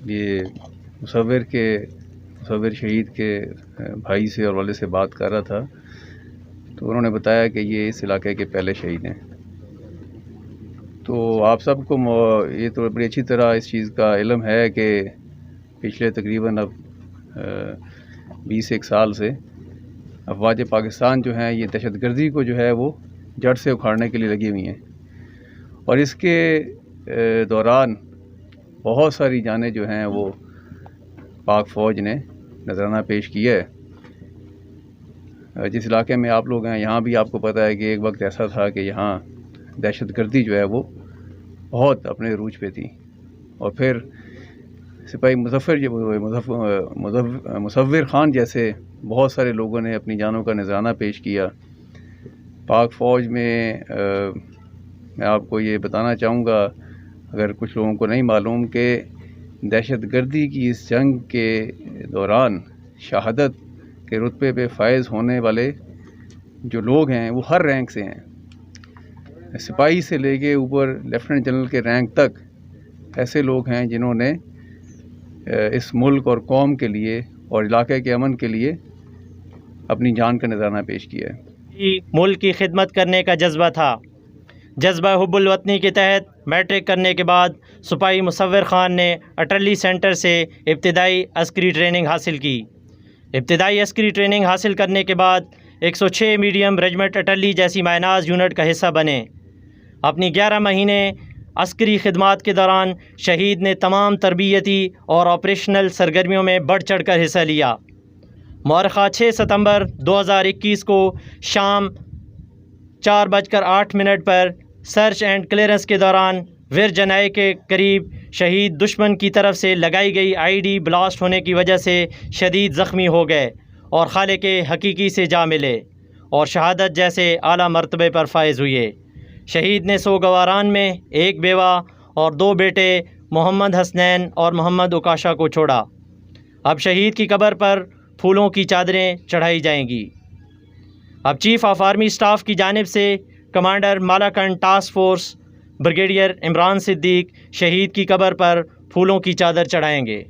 ये मुसव्विर शहीद के भाई से और वाले से बात कर रहा था, तो उन्होंने बताया कि ये इस इलाके के पहले शहीद हैं। तो आप सबको ये तो बड़ी अच्छी तरह इस चीज़ का इल्म है कि पिछले तकरीबन अब 20 साल से अफवाज पाकिस्तान जो हैं ये दहशतगर्दी को जो है वो जड़ से उखाड़ने के लिए लगी हुई हैं, और इसके दौरान बहुत सारी जानें जो हैं वो पाक फ़ौज ने नजराना पेश किया है। जिस इलाके में आप लोग हैं यहाँ भी आपको पता है कि एक वक्त ऐसा था कि यहाँ दहशतगर्दी जो है वो बहुत अपने अरूज पे थी, और फिर सिपाही मुसव्विर ख़ान जैसे बहुत सारे लोगों ने अपनी जानों का नजराना पेश किया। पाक फ़ौज में मैं आपको ये बताना चाहूँगा, अगर कुछ लोगों को नहीं मालूम, कि दहशतगर्दी की इस जंग के दौरान शहादत के रुतबे पे फायज़ होने वाले जो लोग हैं वो हर रैंक से हैं, सिपाही से लेके ऊपर लेफ्टिनेंट जनरल के रैंक तक ऐसे लोग हैं जिन्होंने इस मुल्क और कौम के लिए और इलाके के अमन के लिए अपनी जान का नजराना पेश किया है। मुल्क की खिदमत करने का जज्बा था। जज्बा हुब्बुल वतनी के तहत मैट्रिक करने के बाद सिपाही मुसव्विर ख़ान ने अटली सेंटर से इब्तिदाई अस्करी ट्रेनिंग हासिल की। इब्तिदाई अस्करी ट्रेनिंग हासिल करने के बाद 106 मीडियम रेजिमेंट अटली जैसी मायनाज यूनिट का हिस्सा बने। अपनी 11 महीने अस्करी खिदमात के दौरान शहीद ने तमाम तरबियती और ऑपरेशनल सरगर्मियों में बढ़ चढ़ कर हिस्सा लिया। मौरख़ा 6 सितंबर 2021 को शाम 4:08 पर सर्च एंड क्लियरेंस के दौरान वीर जनाए के करीब शहीद दुश्मन की तरफ से लगाई गई आईडी ब्लास्ट होने की वजह से शदीद ज़ख्मी हो गए और खालिक हकीकी से जा मिले और शहादत जैसे आला मर्तबे पर फायज़ हुए। शहीद ने सोगवारान में एक बेवा और 2 बेटे मोहम्मद हसनैन और मोहम्मद उकाशा को छोड़ा। अब शहीद की कब्र पर फूलों की चादरें चढ़ाई जाएंगी। अब चीफ़ ऑफ आर्मी स्टाफ की जानिब से commander Malakand task force brigadier Imran Siddique शहीद की कब्र पर फूलों की चादर चढ़ाएंगे।